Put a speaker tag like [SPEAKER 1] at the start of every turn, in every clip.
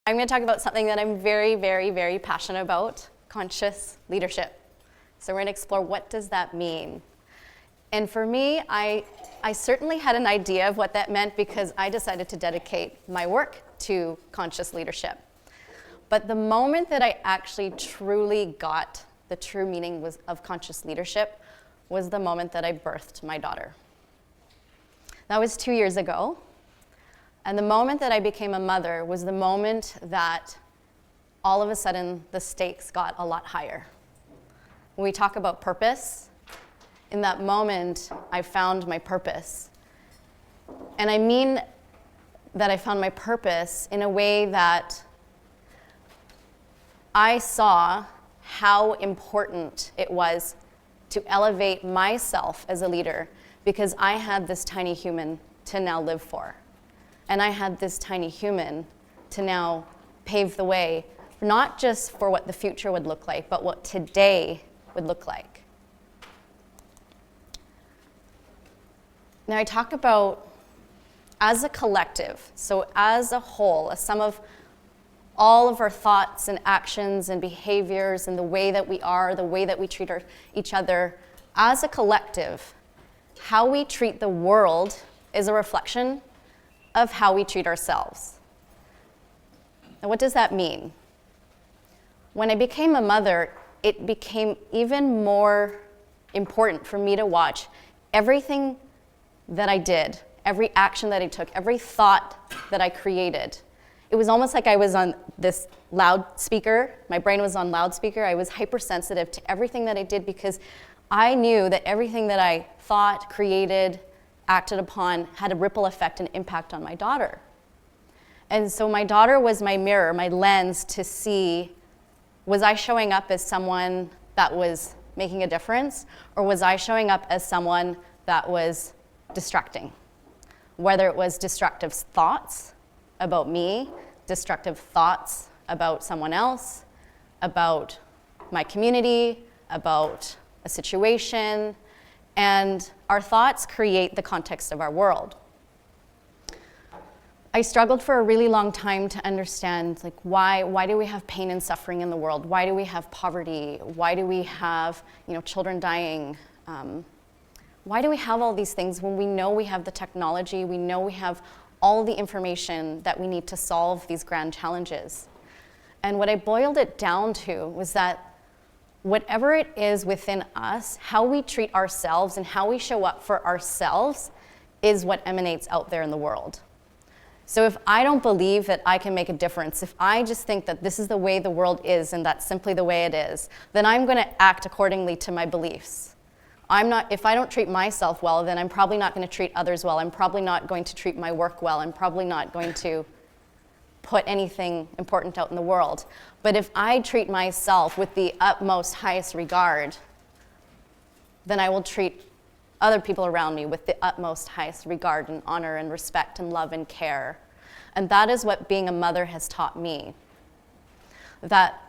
[SPEAKER 1] I'm going to talk about something that I'm very, very, very passionate about, conscious leadership. So we're going to explore what does that mean. And for me, I certainly had an idea of what that meant because I decided to dedicate my work to conscious leadership. But the moment that I actually truly got the true meaning of conscious leadership was the moment that I birthed my daughter. That was 2 years ago. And the moment that I became a mother was the moment that all of a sudden the stakes got a lot higher. When we talk about purpose, in that moment I found my purpose. And I mean that I found my purpose in a way that I saw how important it was to elevate myself as a leader because I had this tiny human to now live for. And I had this tiny human to now pave the way, not just for what the future would look like, but what today would look like. Now I talk about as a collective, so as a whole, a sum of all of our thoughts and actions and behaviors and the way that we are, the way that we treat each other, as a collective, how we treat the world is a reflection of how we treat ourselves. Now, what does that mean? When I became a mother, it became even more important for me to watch everything that I did, every action that I took, every thought that I created. It was almost like I was on this loudspeaker. My brain was on loudspeaker. I was hypersensitive to everything that I did because I knew that everything that I thought, created, acted upon had a ripple effect and impact on my daughter. And so my daughter was my mirror, my lens to see, was I showing up as someone that was making a difference, or was I showing up as someone that was distracting? Whether it was destructive thoughts about me, destructive thoughts about someone else, about my community, about a situation, and our thoughts create the context of our world. I struggled for a really long time to understand, like, why do we have pain and suffering in the world? Why do we have poverty? Why do we have, children dying? Why do we have all these things when we know we have the technology, we know we have all the information that we need to solve these grand challenges? And what I boiled it down to was that whatever it is within us, how we treat ourselves and how we show up for ourselves is what emanates out there in the world. So if I don't believe that I can make a difference, if I just think that this is the way the world is and that's simply the way it is, then I'm going to act accordingly to my beliefs. If I don't treat myself well, then I'm probably not going to treat others well. I'm probably not going to treat my work well. I'm probably not going to put anything important out in the world. But if I treat myself with the utmost highest regard, then I will treat other people around me with the utmost highest regard and honor and respect and love and care. And that is what being a mother has taught me. That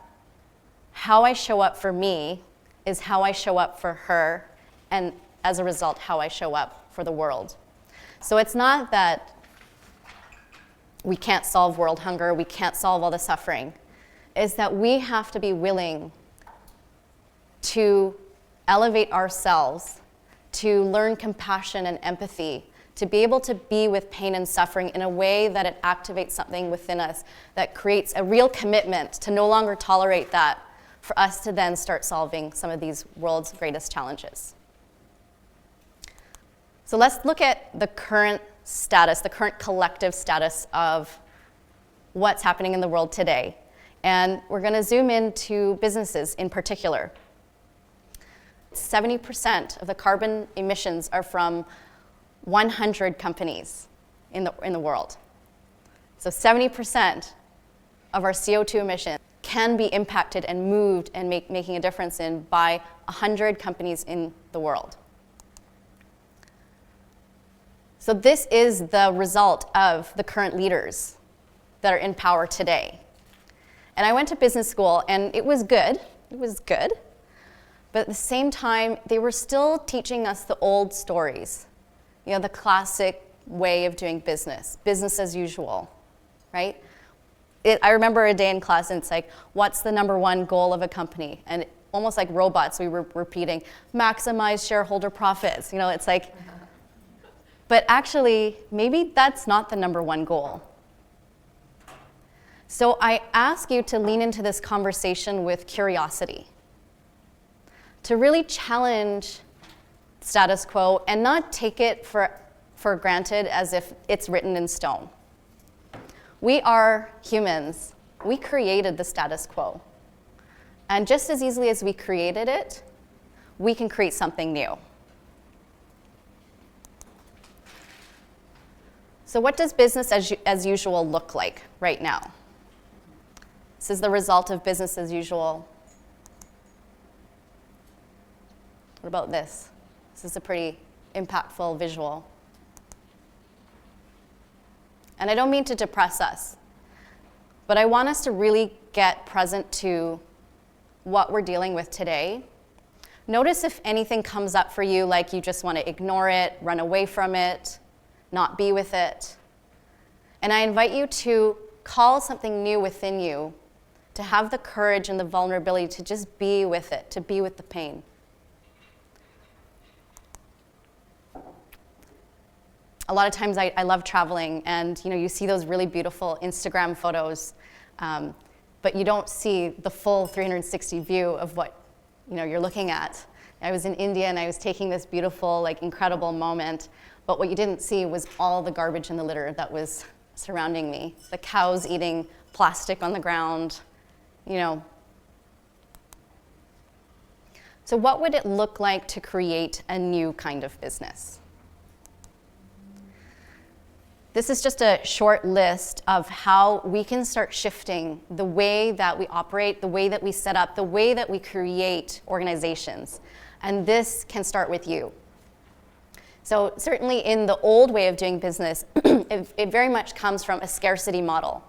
[SPEAKER 1] how I show up for me is how I show up for her, and as a result, how I show up for the world. So it's not that we can't solve world hunger, we can't solve all the suffering. Is that we have to be willing to elevate ourselves, to learn compassion and empathy, to be able to be with pain and suffering in a way that it activates something within us, that creates a real commitment to no longer tolerate that, for us to then start solving some of these world's greatest challenges. So let's look at the current status, the current collective status of what's happening in the world today. And we're going to zoom into businesses in particular. 70% of the carbon emissions are from 100 companies in the world. So 70% of our CO2 emissions can be impacted and moved and making a difference in by 100 companies in the world. So this is the result of the current leaders that are in power today. And I went to business school, and it was good. It was good. But at the same time, they were still teaching us the old stories. The classic way of doing business as usual, right? I remember a day in class and it's like, what's the number one goal of a company? And almost like robots, we were repeating, maximize shareholder profits. You know, it's like, but actually, maybe that's not the number one goal. So I ask you to lean into this conversation with curiosity, to really challenge status quo and not take it for granted as if it's written in stone. We are humans. We created the status quo. And just as easily as we created it, we can create something new. So what does business as usual look like right now? This is the result of business as usual. What about this? This is a pretty impactful visual. And I don't mean to depress us, but I want us to really get present to what we're dealing with today. Notice if anything comes up for you, like you just want to ignore it, run away from it, not be with it. And I invite you to call something new within you, to have the courage and the vulnerability to just be with it, to be with the pain. A lot of times I love traveling, and you see those really beautiful Instagram photos, but you don't see the full 360 view of what you're looking at. I was in India and I was taking this beautiful, incredible moment, but what you didn't see was all the garbage and the litter that was surrounding me. The cows eating plastic on the ground, So what would it look like to create a new kind of business? This is just a short list of how we can start shifting the way that we operate, the way that we set up, the way that we create organizations. And this can start with you. So certainly in the old way of doing business, it very much comes from a scarcity model,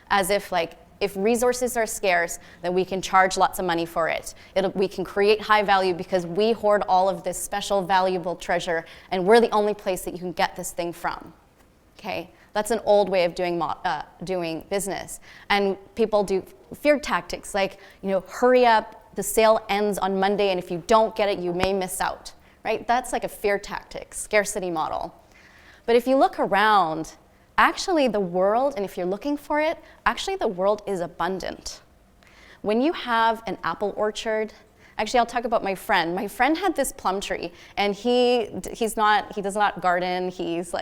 [SPEAKER 1] as if if resources are scarce, then we can charge lots of money for it. We can create high value because we hoard all of this special valuable treasure, and we're the only place that you can get this thing from. Okay, that's an old way of doing business. And people do fear tactics like, hurry up, the sale ends on Monday, and if you don't get it, you may miss out, right? That's like a fear tactic, scarcity model. But if you look around, actually the world, and if you're looking for it, actually the world is abundant. When you have an apple orchard, actually, I'll talk about my friend. My friend had this plum tree, and he does not garden. He's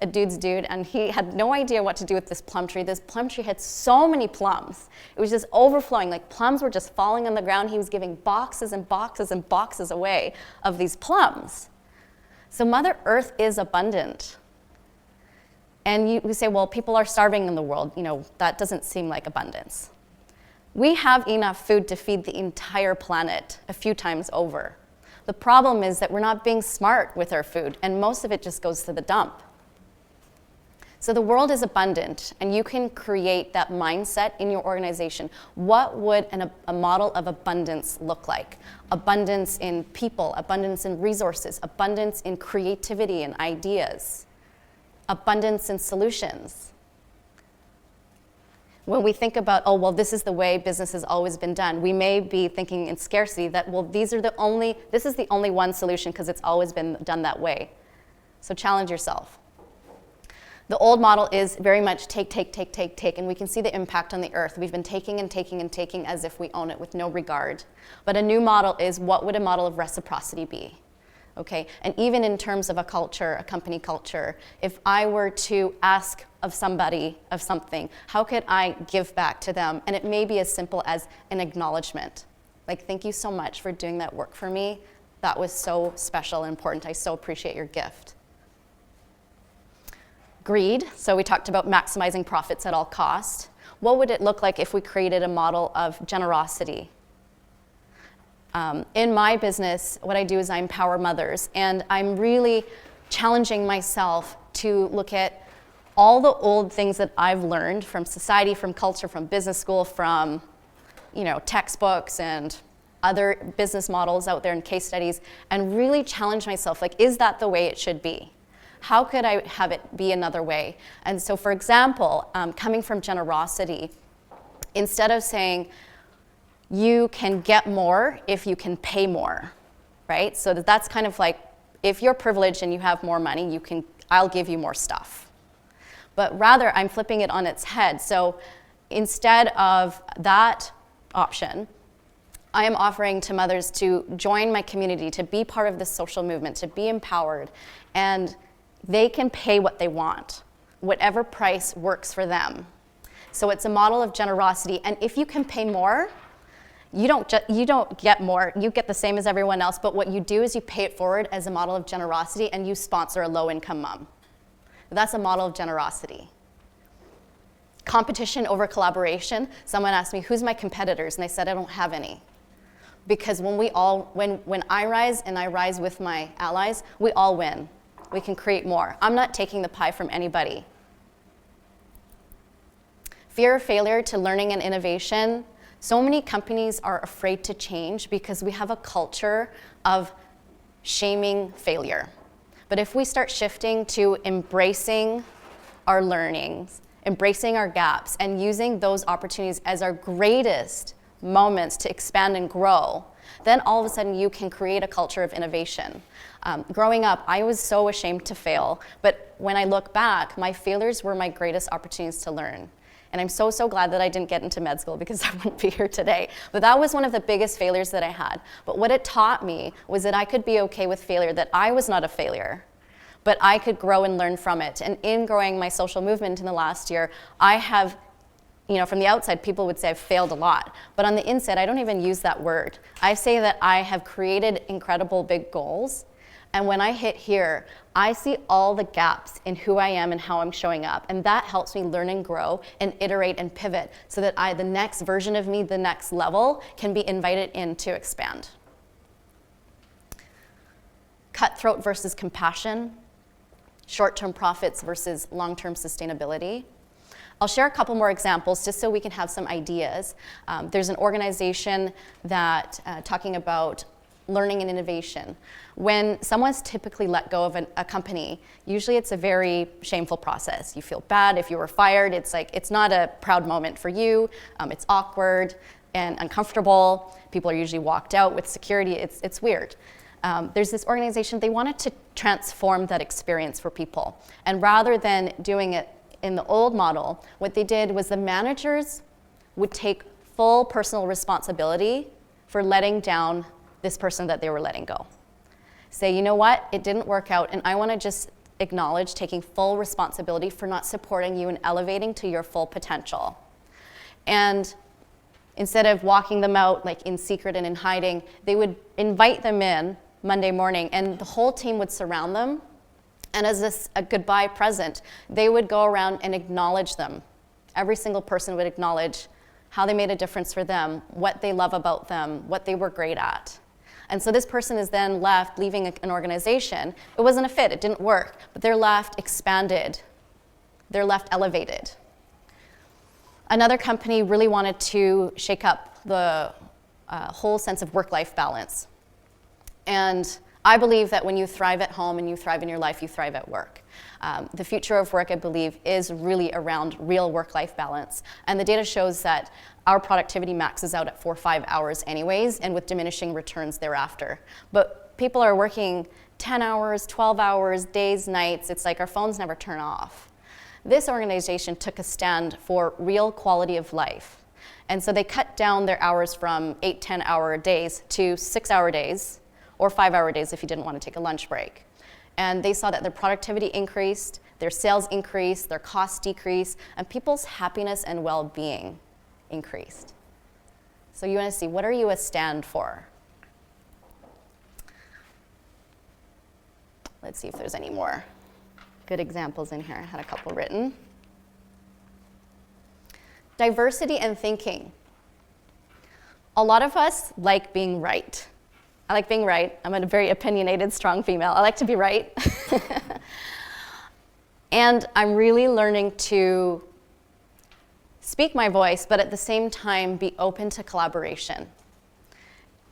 [SPEAKER 1] a dude's dude, and he had no idea what to do with this plum tree. This plum tree had so many plums. It was just overflowing. Plums were just falling on the ground. He was giving boxes and boxes and boxes away of these plums. So Mother Earth is abundant. And we say, well, people are starving in the world. That doesn't seem like abundance. We have enough food to feed the entire planet a few times over. The problem is that we're not being smart with our food, and most of it just goes to the dump. So the world is abundant, and you can create that mindset in your organization. What would a model of abundance look like? Abundance in people, abundance in resources, abundance in creativity and ideas, abundance in solutions. When we think about, this is the way business has always been done, we may be thinking in scarcity that, this is the only one solution because it's always been done that way. So challenge yourself. The old model is very much take, and we can see the impact on the earth. We've been taking and taking and taking as if we own it with no regard. But a new model is, what would a model of reciprocity be? Okay, and even in terms of a culture, a company culture, if I were to ask of somebody of something, how could I give back to them? And it may be as simple as an acknowledgement. Thank you so much for doing that work for me. That was so special and important. I so appreciate your gift. Greed, so we talked about maximizing profits at all cost. What would it look like if we created a model of generosity? In my business, what I do is I empower mothers, and I'm really challenging myself to look at all the old things that I've learned from society, from culture, from business school, from textbooks and other business models out there and case studies, and really challenge myself, is that the way it should be? How could I have it be another way? And so, for example, coming from generosity, instead of saying, you can get more if you can pay more, right? So that's kind of like, if you're privileged and you have more money, I'll give you more stuff. But rather, I'm flipping it on its head. So instead of that option, I am offering to mothers to join my community, to be part of this social movement, to be empowered, and they can pay what they want, whatever price works for them. So it's a model of generosity, and if you can pay more, you don't get more, you get the same as everyone else, but what you do is you pay it forward as a model of generosity, and you sponsor a low-income mom. That's a model of generosity. Competition over collaboration. Someone asked me, who's my competitors? And I said, I don't have any. Because when I rise and I rise with my allies, we all win. We can create more. I'm not taking the pie from anybody. Fear of failure to learning and innovation. So many companies are afraid to change because we have a culture of shaming failure. But if we start shifting to embracing our learnings, embracing our gaps, and using those opportunities as our greatest moments to expand and grow, then all of a sudden you can create a culture of innovation. Growing up, I was so ashamed to fail, but when I look back, my failures were my greatest opportunities to learn. And I'm so glad that I didn't get into med school because I wouldn't be here today. But that was one of the biggest failures that I had. But what it taught me was that I could be okay with failure, that I was not a failure, but I could grow and learn from it. And in growing my social movement in the last year, I have, from the outside, people would say I've failed a lot. But on the inside, I don't even use that word. I say that I have created incredible big goals. And when I hit here, I see all the gaps in who I am and how I'm showing up. And that helps me learn and grow and iterate and pivot so that the next version of me, the next level, can be invited in to expand. Cutthroat versus compassion. Short-term profits versus long-term sustainability. I'll share a couple more examples just so we can have some ideas. There's an organization that talking about learning and innovation. When someone's typically let go of a company, usually it's a very shameful process. You feel bad if you were fired. It's not a proud moment for you. It's awkward and uncomfortable. People are usually walked out with security. It's weird. There's this organization, they wanted to transform that experience for people. And rather than doing it in the old model, what they did was the managers would take full personal responsibility for letting down this person that they were letting go. Say, you know what, it didn't work out, and I want to just acknowledge taking full responsibility for not supporting you and elevating to your full potential. And instead of walking them out like in secret and in hiding, they would invite them in Monday morning, and the whole team would surround them. And as a goodbye present, they would go around and acknowledge them. Every single person would acknowledge how they made a difference for them, what they love about them, what they were great at. And so this person is then left leaving an organization. It wasn't a fit, it didn't work, but they're left expanded. They're left elevated. Another company really wanted to shake up the whole sense of work-life balance. And I believe that when you thrive at home and you thrive in your life, you thrive at work. The future of work, I believe, is really around real work-life balance. And the data shows that our productivity maxes out at 4 or 5 hours anyways, and with diminishing returns thereafter. But people are working 10 hours, 12 hours, days, nights. It's like our phones never turn off. This organization took a stand for real quality of life. And so they cut down their hours from 8, 10-hour days to 6-hour days, or 5-hour days if you didn't want to take a lunch break. And they saw that their productivity increased, their sales increased, their costs decreased, and people's happiness and well-being increased. So you want to see, what are you a stand for? Let's see if there's any more good examples in here. I had a couple written. Diversity and thinking. A lot of us like being right. I like being right. I'm a very opinionated, strong female. I like to be right. And I'm really learning to speak my voice, but at the same time be open to collaboration.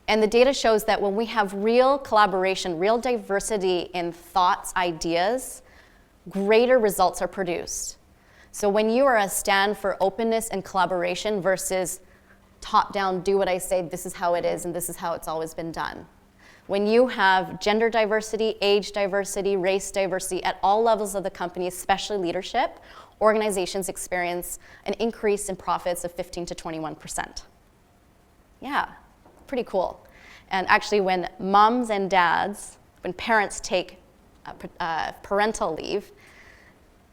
[SPEAKER 1] And the data shows that when we have real collaboration, real diversity in thoughts, ideas, greater results are produced. So when you are a stand for openness and collaboration versus top down, do what I say, this is how it is, and this is how it's always been done. When you have gender diversity, age diversity, race diversity at all levels of the company, especially leadership, organizations experience an increase in profits of 15 to 21%. Yeah, pretty cool. And actually when moms and dads, when parents take parental leave,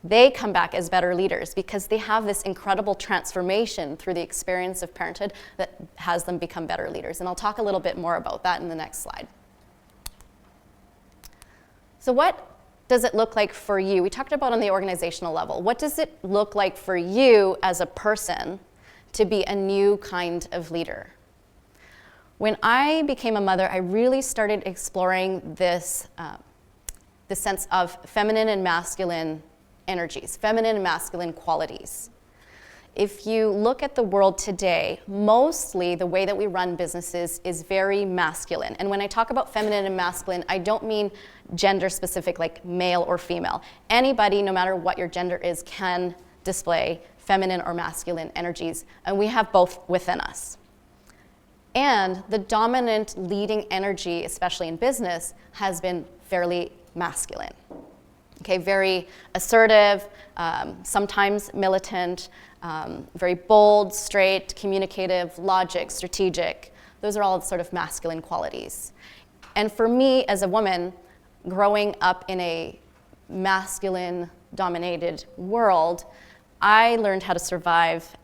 [SPEAKER 1] they come back as better leaders because they have this incredible transformation through the experience of parenthood that has them become better leaders. And I'll talk a little bit more about that in the next slide. So what does it look like for you? We talked about on the organizational level. What does it look like for you as a person to be a new kind of leader? When I became a mother, I really started exploring this sense of feminine and masculine energies, feminine and masculine qualities. If you look at the world today, mostly the way that we run businesses is very masculine. And when I talk about feminine and masculine, I don't mean gender specific, like male or female. Anybody, no matter what your gender is, can display feminine or masculine energies, and we have both within us. And the dominant leading energy, especially in business, has been fairly masculine. Okay, very assertive, sometimes militant, very bold, straight, communicative, logic, strategic. Those are all sort of masculine qualities. And for me as a woman, growing up in a masculine-dominated world, I learned how to survive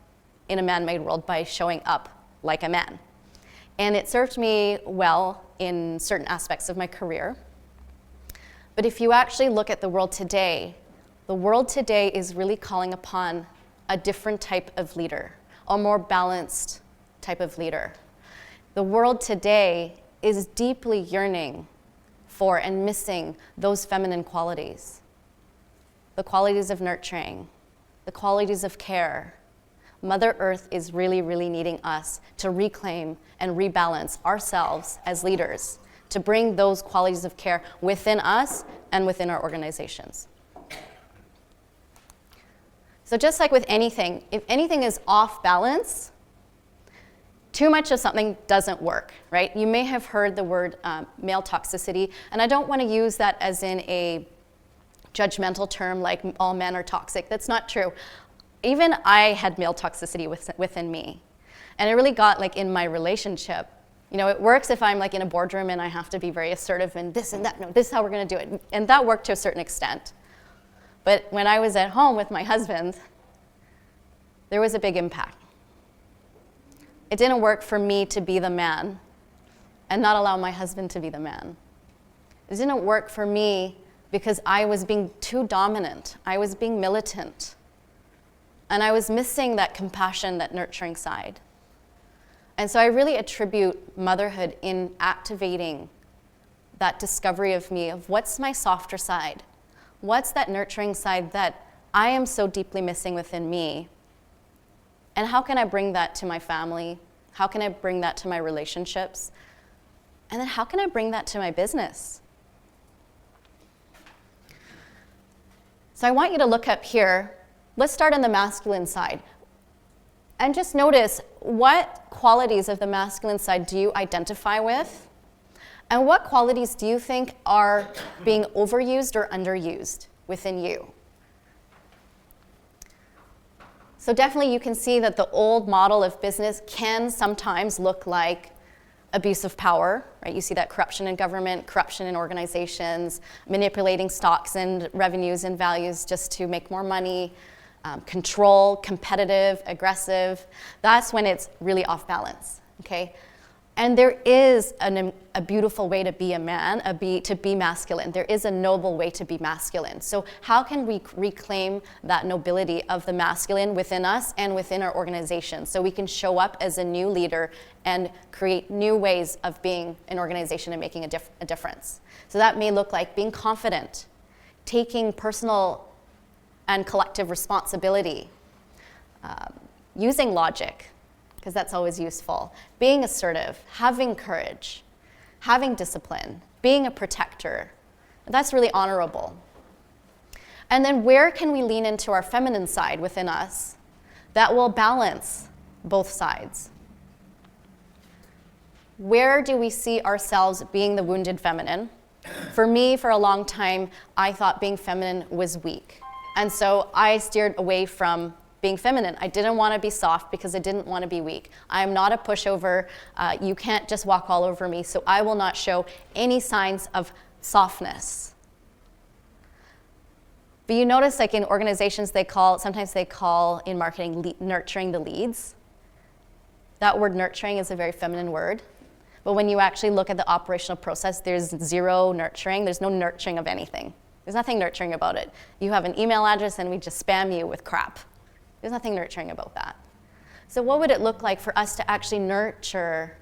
[SPEAKER 1] in a man-made world by showing up like a man. And it served me well in certain aspects of my career. But if you actually look at the world today is really calling upon a different type of leader, a more balanced type of leader. The world today is deeply yearning for and missing those feminine qualities. The qualities of nurturing, the qualities of care. Mother Earth is really, really needing us to reclaim and rebalance ourselves as leaders, to bring those qualities of care within us and within our organizations. So just like with anything, if anything is off balance, too much of something doesn't work, right? You may have heard the word male toxicity, and I don't want to use that as in a judgmental term like all men are toxic. That's not true. Even I had male toxicity within me. And it really got like in my relationship. You know, it works if I'm like in a boardroom and I have to be very assertive and this and that, no, this is how we're gonna do it. And that worked to a certain extent. But when I was at home with my husband, there was a big impact. It didn't work for me to be the man and not allow my husband to be the man. It didn't work for me because I was being too dominant. I was being militant. And I was missing that compassion, that nurturing side. And so I really attribute motherhood in activating that discovery of me, of what's my softer side? What's that nurturing side that I am so deeply missing within me? And how can I bring that to my family? How can I bring that to my relationships? And then how can I bring that to my business? So I want you to look up here. Let's start on the masculine side. And just notice, what qualities of the masculine side do you identify with? And what qualities do you think are being overused or underused within you? So definitely you can see that the old model of business can sometimes look like abuse of power, right? You see that corruption in government, corruption in organizations, manipulating stocks and revenues and values just to make more money, control, competitive, aggressive. That's when it's really off balance, okay? And there is a beautiful way to be a man, to be masculine. There is a noble way to be masculine. So how can we reclaim that nobility of the masculine within us and within our organization so we can show up as a new leader and create new ways of being an organization and making a difference? So that may look like being confident, taking personal and collective responsibility, using logic, because that's always useful, being assertive, having courage, having discipline, being a protector. That's really honorable. And then where can we lean into our feminine side within us that will balance both sides? Where do we see ourselves being the wounded feminine? For me, for a long time, I thought being feminine was weak. And so I steered away from being feminine. I didn't want to be soft because I didn't want to be weak. I am not a pushover. You can't just walk all over me, so I will not show any signs of softness. But you notice, like in organizations, sometimes they call in marketing nurturing the leads. That word nurturing is a very feminine word. But when you actually look at the operational process, there's zero nurturing. There's no nurturing of anything. There's nothing nurturing about it. You have an email address and we just spam you with crap. There's nothing nurturing about that. So what would it look like for us to actually nurture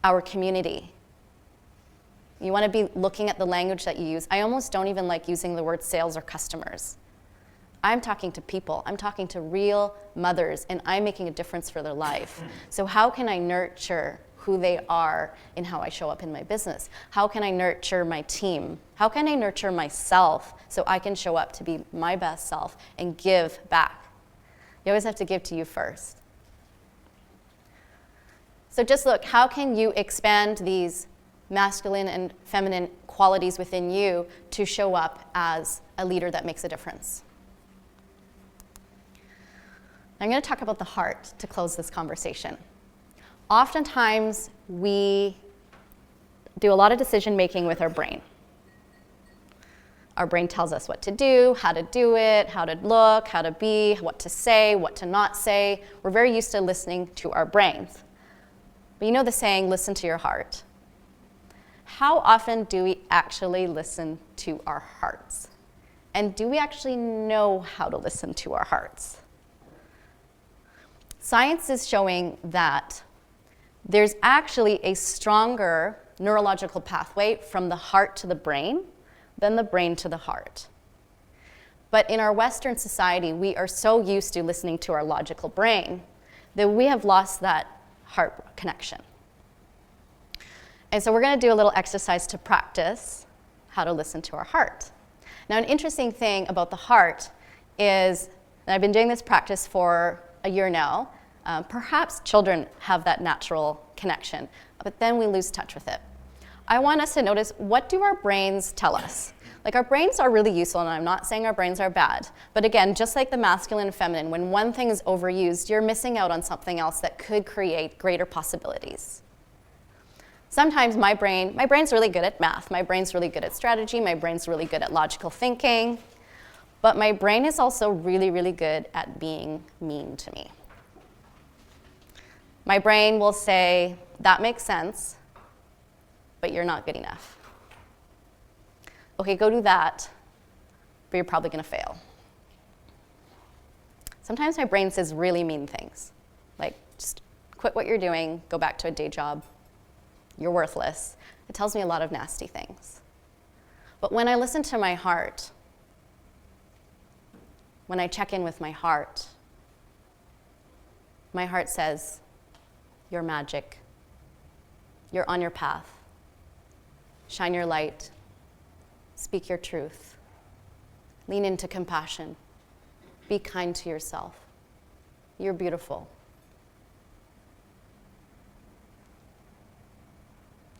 [SPEAKER 1] our community? You want to be looking at the language that you use. I almost don't even like using the word sales or customers. I'm talking to people. I'm talking to real mothers, and I'm making a difference for their life. So how can I nurture who they are in how I show up in my business? How can I nurture my team? How can I nurture myself so I can show up to be my best self and give back? You always have to give to you first. So just look, how can you expand these masculine and feminine qualities within you to show up as a leader that makes a difference? I'm going to talk about the heart to close this conversation. Oftentimes, we do a lot of decision making with our brain. Our brain tells us what to do, how to do it, how to look, how to be, what to say, what to not say. We're very used to listening to our brains. But you know the saying, listen to your heart. How often do we actually listen to our hearts? And do we actually know how to listen to our hearts? Science is showing that there's actually a stronger neurological pathway from the heart to the brain than the brain to the heart. But in our Western society, we are so used to listening to our logical brain that we have lost that heart connection. And so we're going to do a little exercise to practice how to listen to our heart. Now, an interesting thing about the heart is, and I've been doing this practice for a year now, perhaps children have that natural connection, but then we lose touch with it. I want us to notice, what do our brains tell us? Like, our brains are really useful, and I'm not saying our brains are bad. But again, just like the masculine and feminine, when one thing is overused, you're missing out on something else that could create greater possibilities. Sometimes my brain's really good at math. My brain's really good at strategy. My brain's really good at logical thinking. But my brain is also really, really good at being mean to me. My brain will say, that makes sense, but you're not good enough. Okay, go do that, but you're probably going to fail. Sometimes my brain says really mean things, like just quit what you're doing, go back to a day job, you're worthless. It tells me a lot of nasty things. But when I listen to my heart, when I check in with my heart says, you're magic. You're on your path. Shine your light. Speak your truth. Lean into compassion. Be kind to yourself. You're beautiful.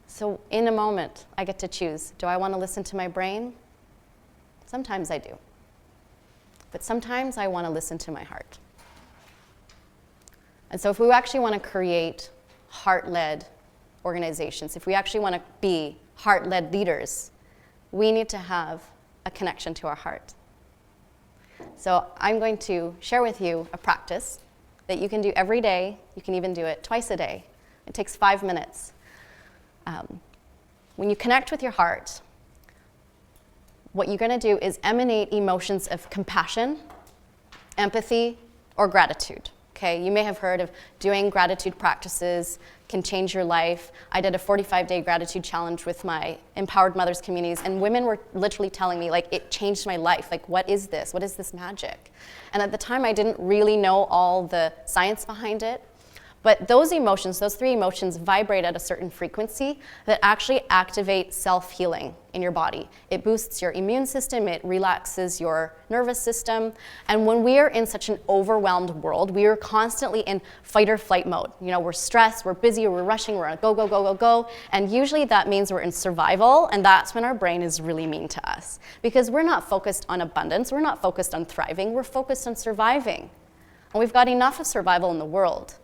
[SPEAKER 1] So in a moment, I get to choose. Do I want to listen to my brain? Sometimes I do. But sometimes I want to listen to my heart. And so if we actually want to create heart-led organizations, if we actually want to be heart-led leaders, we need to have a connection to our heart. So I'm going to share with you a practice that you can do every day. You can even do it twice a day. It takes 5 minutes. When you connect with your heart, what you're going to do is emanate emotions of compassion, empathy, or gratitude. Okay, you may have heard of doing gratitude practices can change your life. I did a 45-day gratitude challenge with my empowered mothers communities, and women were literally telling me, like, it changed my life. Like, what is this? What is this magic? And at the time, I didn't really know all the science behind it, But those emotions, those 3 emotions, vibrate at a certain frequency that actually activate self-healing in your body. It boosts your immune system, it relaxes your nervous system. And when we are in such an overwhelmed world, we are constantly in fight or flight mode. You know, we're stressed, we're busy, we're rushing, we're on go, go, go, go, go. And usually that means we're in survival, and that's when our brain is really mean to us. Because we're not focused on abundance, we're not focused on thriving, we're focused on surviving. And we've got enough of survival in the world.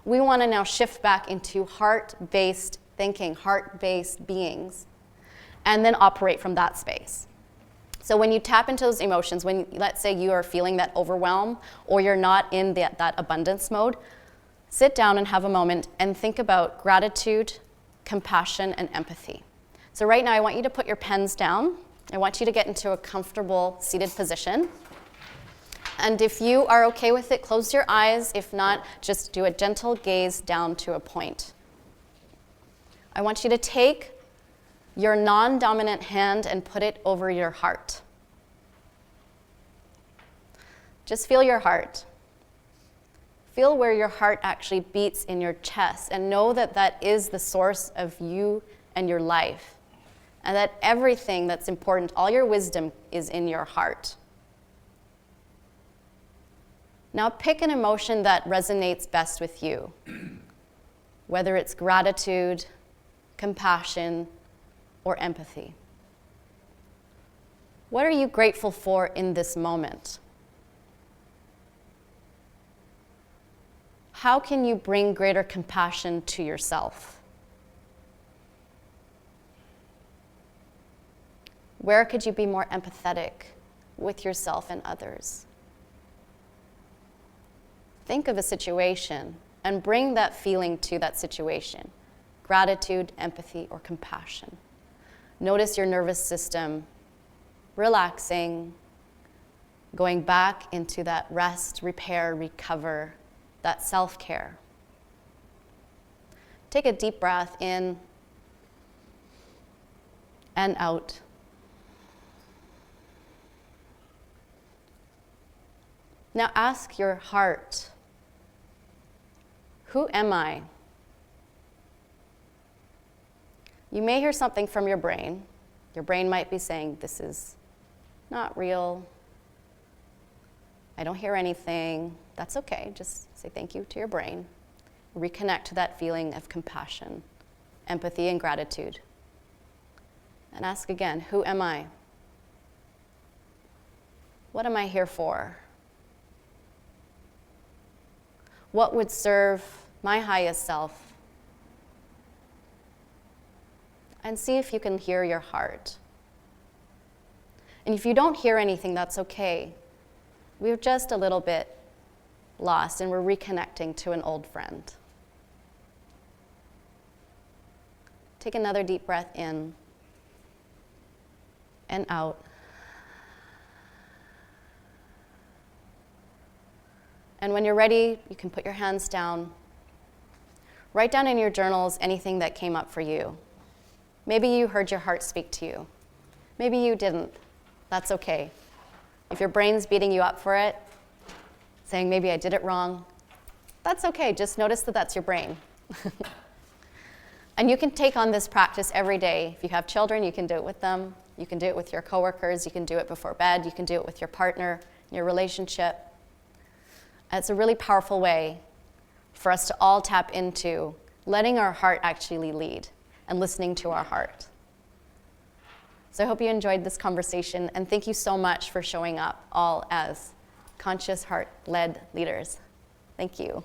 [SPEAKER 1] We want to now shift back into heart-based thinking, heart-based beings, and then operate from that space. So when you tap into those emotions, when, let's say, you are feeling that overwhelm or you're not in that abundance mode, sit down and have a moment and think about gratitude, compassion, and empathy. So right now I want you to put your pens down. I want you to get into a comfortable seated position. And if you are okay with it, close your eyes. If not, just do a gentle gaze down to a point. I want you to take your non-dominant hand and put it over your heart. Just feel your heart. Feel where your heart actually beats in your chest, and know that that is the source of you and your life. And that everything that's important, all your wisdom, is in your heart. Now pick an emotion that resonates best with you, whether it's gratitude, compassion, or empathy. What are you grateful for in this moment? How can you bring greater compassion to yourself? Where could you be more empathetic with yourself and others? Think of a situation and bring that feeling to that situation. Gratitude, empathy, or compassion. Notice your nervous system relaxing, going back into that rest, repair, recover, that self-care. Take a deep breath in and out. Now ask your heart, who am I? You may hear something from your brain. Your brain might be saying, this is not real. I don't hear anything. That's okay. Just say thank you to your brain. Reconnect to that feeling of compassion, empathy, and gratitude. And ask again, who am I? What am I here for? What would serve my highest self? And see if you can hear your heart. And if you don't hear anything, that's okay. We're just a little bit lost and we're reconnecting to an old friend. Take another deep breath in and out. And when you're ready, you can put your hands down. Write down in your journals anything that came up for you. Maybe you heard your heart speak to you. Maybe you didn't. That's okay. If your brain's beating you up for it, saying maybe I did it wrong, that's okay. Just notice that that's your brain. And you can take on this practice every day. If you have children, you can do it with them. You can do it with your coworkers. You can do it before bed. You can do it with your partner, your relationship. It's a really powerful way for us to all tap into letting our heart actually lead and listening to our heart. So I hope you enjoyed this conversation, and thank you so much for showing up all as conscious, heart-led leaders. Thank you.